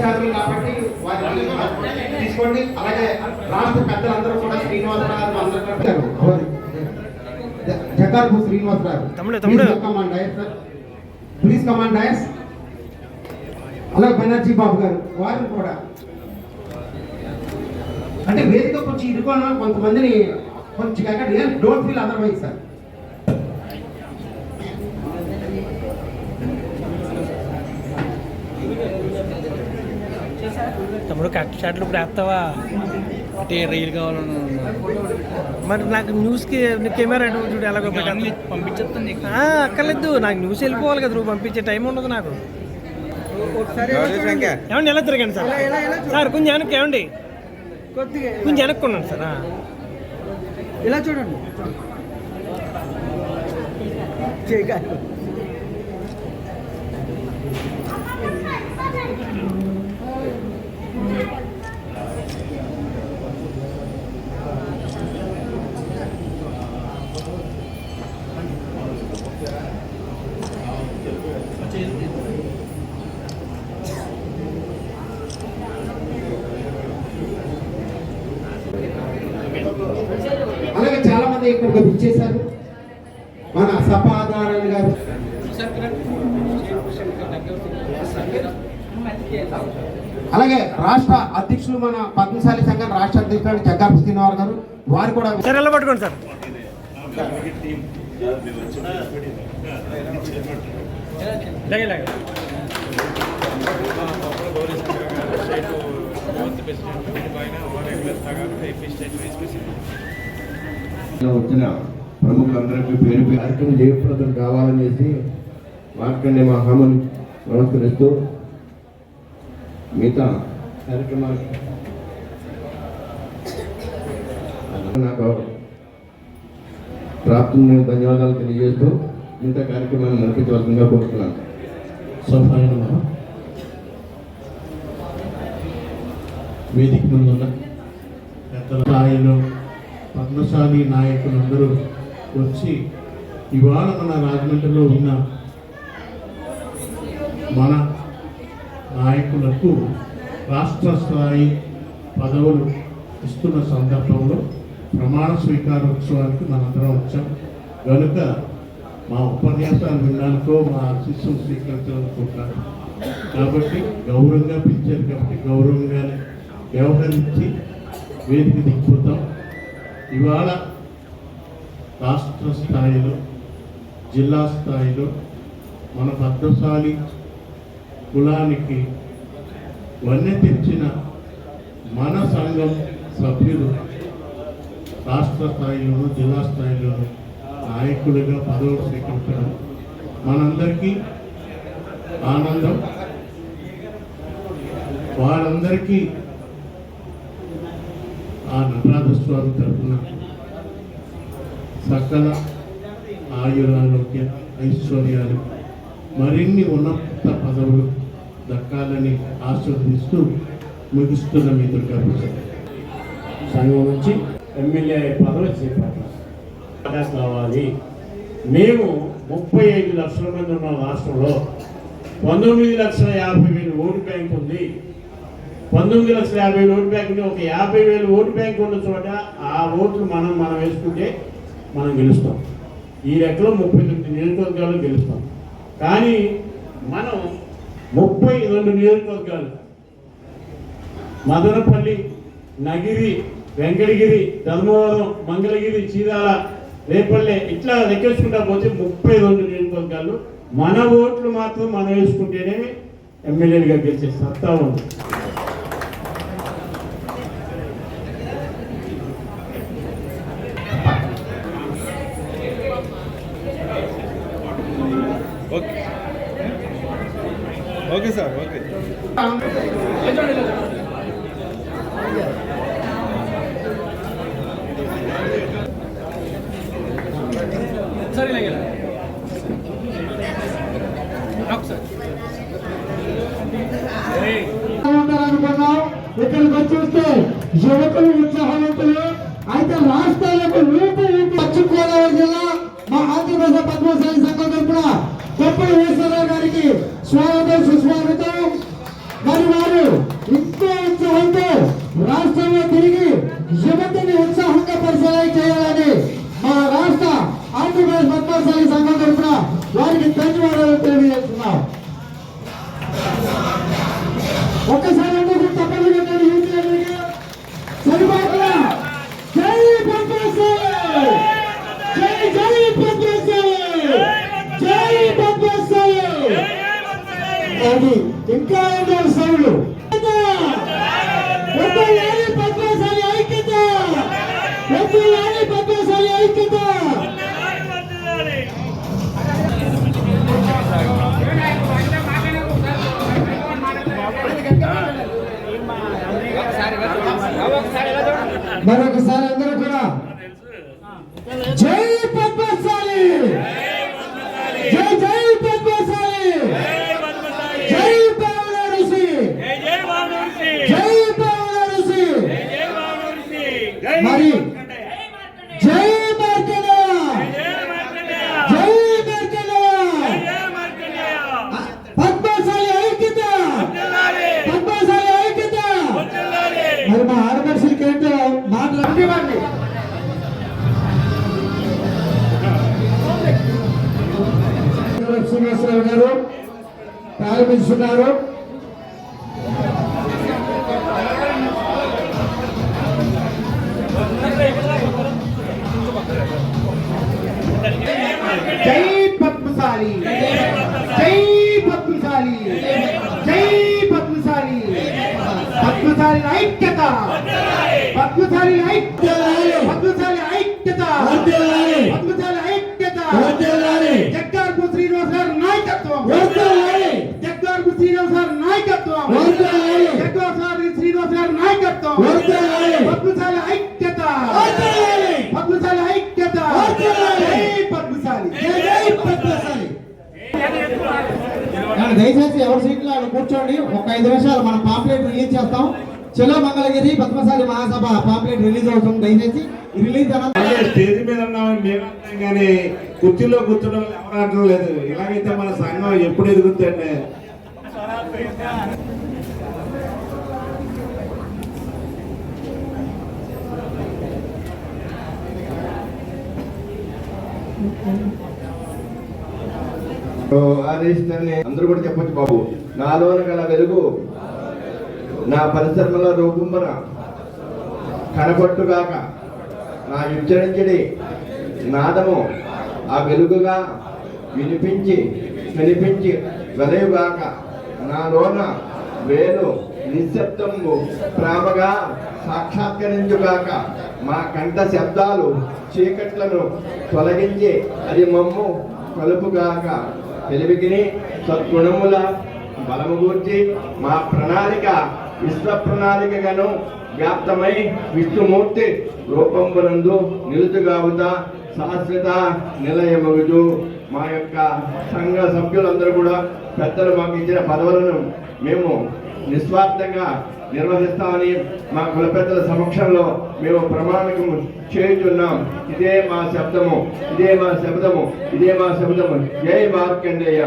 శాసనం కాబట్టి వారిని తీసుకోండి. అలాగే రాష్ట్ర పెద్దలందరూ కూడా శ్రీనివాసరావు అందరూ జకార్పు శ్రీనివాసరావు ప్లీజ్ కమాండ్ డయస్. అలాగే బెనర్జీ బాబు గారు వారిని కూడా అంటే వేదిక కొంచెం ఇరుకోన కొంతమందిని కొంచెం అక్కడ డోంట్ ఫీల్ అదర్వైజ్ సార్. తమ్ముడు కట్ షాట్లు ఇప్పుడు వేస్తావా అంటే రీల్ కావాలను మరి నాకు న్యూస్కి కెమెరా చూడు ఎలాగో పంపించేస్తాను నీకు అక్కర్లేదు నాకు న్యూస్ వెళ్ళిపోవాలి కదా నువ్వు పంపించే టైం ఉండదు నాకు. ఏమండి ఎలా తిరగండి సార్ సార్ కొంచెం వెనక్కి ఏమండి కొంచెం వెనక్కున్నాను సార్ ఇలా చూడండి అలాగే చాలా మంది ఇక్కడికి విచ్చేశారు. మన సపాదారాయణ గారు, అలాగే రాష్ట్ర అధ్యక్షులు మన పద్మశాలి సంఘం రాష్ట్ర అధ్యక్షులు జగ్గాపు శ్రీనివాస్ గారు వారు కూడా ఎలా పట్టుకోండి సార్. వచ్చిన ప్రముఖులందరికీ పేరు కార్యక్రమం జయప్రదం కావాలనేసి మార్కండే మహాముని నమస్కరిస్తూ మిగతా కార్యక్రమాలు నాకు ప్రాప్తి ధన్యవాదాలు తెలియజేస్తూ మిగతా కార్యక్రమాన్ని నడిపించవలసిందిగా కోరుతున్నాను. సభాయంగా వేదిక ముందున్న పెద్దల స్థాయిలో పద్మశాలి నాయకులందరూ వచ్చి ఇవాళ మన రాజమండ్రిలో ఉన్న మన నాయకులకు రాష్ట్ర స్థాయి పదవులు ఇస్తున్న సందర్భంలో ప్రమాణ స్వీకారోత్సవానికి మనందరం వచ్చాం కనుక మా ఉపన్యాసాలు వినడానికో మా ఆశీస్సులు స్వీకరించాలనుకుంటున్నాను. కాబట్టి గౌరవంగా పిలిచారు కాబట్టి గౌరవంగానే వ్యవహరించి వేదిక దిగిపోతాం. ఇవాళ రాష్ట్ర స్థాయిలో జిల్లా స్థాయిలో మన పద్మశాలి కులానికి వన్నె తెచ్చిన మన సంఘం సభ్యులు రాష్ట్ర స్థాయిలోనూ జిల్లా స్థాయిలోనూ నాయకులుగా పదవులు స్వీకరించడం మనందరికీ ఆనందం. వారందరికీ ఆ నటరాజస్వామి తరఫున సకల ఆయురారోగ్య ఐశ్వర్యాలు మరిన్ని ఉన్నత పదవులు దక్కాలని ఆశీర్వదిస్తూ ముగిస్తున్న మీ దుర్గాప్రసాద్. సంఘం నుంచి ఎమ్మెల్యే పదవి చేపట్టాలి కావాలి. మేము 35 లక్షల మంది ఉన్న రాష్ట్రంలో 19,50,000 ఓటు బ్యాంక్ ఉంది. 19,50,000 ఓటు బ్యాంక్ ఉంది. ఒక 50,000 ఓటు బ్యాంక్ ఉన్న చోట ఆ ఓట్లు మనం వేసుకుంటే మనం గెలుస్తాం. ఈ లెక్కలో 39 నియోజకవర్గాలు గెలుస్తాం. కానీ మనం 32 నియోజకవర్గాలు మదనపల్లి, నగిరి, వెంకటగిరి, ధర్మవరం, మంగళగిరి, చీరాల, రేపల్లె ఇట్లా లెక్కేసుకుంటా పోతే 32 నియోజకవర్గాలు మన ఓట్లు మాత్రం మనం వేసుకుంటేనే ఎమ్మెల్యేలుగా గెలిచే సత్తా ఉంది. Okay sir, okay. ఇక్కడికి వచ్చి చూస్తే యువకులు ఉత్సాహవంతులు అయితే రాష్ట్రాలకు పశ్చిమ గోదావరి జిల్లా మా ఆంధ్రప్రదేశ్ పద్మశాలి సంఘం తరపున కొప్పల ఈశ్వరరావు గారికి స్వాగతం సుస్వాగతం. మరి వారు ఇంకా సౌండ్లు పద్మశాలి ఐక్యత, పద్మశాలి ఐక్యత. మరొకసారి అందరూ కూడా జై పద్మశాలి, జై జై పద్మశాలి, జై పావన ఋషి, జై పావన ఋషి. మరి జై మార్కండేయ, జై మార్కండేయ. పద్మశాలి ఐక్యత, పద్మశాలి ఐక్యత. మరి మా ఆడపడుచులకి ఏంటో మాట్లాడివ్వండి. శ్రీనివాసరావు గారు ప్రారంభిస్తున్నారు. జై పద్మశాలి, జై పద్మశాలి, జై పద్మశాలి. పద్మశాలి ఐక్యత, పద్మశాలి ఐక్యత, పద్మశాలి ఐక్యత, పద్మశాలి ఐక్యత. జగ్గార్పు శ్రీనివాస్ గారి నాయకత్వం, జగ్గార్పు శ్రీనివాస్ గారి నాయకత్వం, జగ్గార్పు శ్రీనివాస్ గారి నాయకత్వం. పద్మశాలి ఐక్యత, పద్మశాలి ఐక్యత. జై పద్మశాలి, జై పద్మశాలి. దయచేసి ఎవరి సీట్లో వాళ్ళు కూర్చోండి. ఒక 5 నిమిషాలు మనం పాంప్లెట్ రిలీజ్ చేస్తాం. చలో మంగళగిరి పద్మశాలి మహాసభ పాంప్లెట్ రిలీజ్ అవుతుంది. దయచేసి రిలీజ్ స్టేజ్ మీద ఉన్నామని మేము అంటాం కానీ కుర్చీలో కూర్చోడం ఎవరు అంటం లేదు. ఇలాగైతే మన సంఘం ఎప్పుడు ఎదుగుతుందండి. అందరూ కూడా చెప్పొచ్చు బాబు. నాలోన గల వెలుగు నా పరిశ్రమల రూపుంబన కనపట్టుగాక, నా ఉచ్చరించడి నాదము ఆ వెలుగుగా వినిపించి కనిపించి వెలయుగాక, నాలోన వేలు నిశ్శబ్దము ప్రేమగా సాక్షాత్కరించుగాక, మా కంఠ శబ్దాలు చీకట్లను తొలగించి అది మమ్ము కలుపుగాక, తెలివికిని సద్గుణముల బలము గూర్చి మా ప్రణాళిక విశ్వ ప్రణాళికగాను వ్యాప్తమై విష్ణుమూర్తి రూపంబునందు నిలుచుగావుతా శాశ్వత నిలయమగుదు. మా యొక్క సంఘ సభ్యులందరూ కూడా పెద్దలు మాకు ఇచ్చిన పదవులను మేము నిస్వార్థంగా నిర్వహిస్తామని మా కుల పెద్దల సమక్షంలో మేము ప్రమాణకం చేయుచున్నాం. ఇదే మా శబ్దము, ఇదే మా శబ్దము, ఇదే మా శబ్దము. జై మార్కండేయ.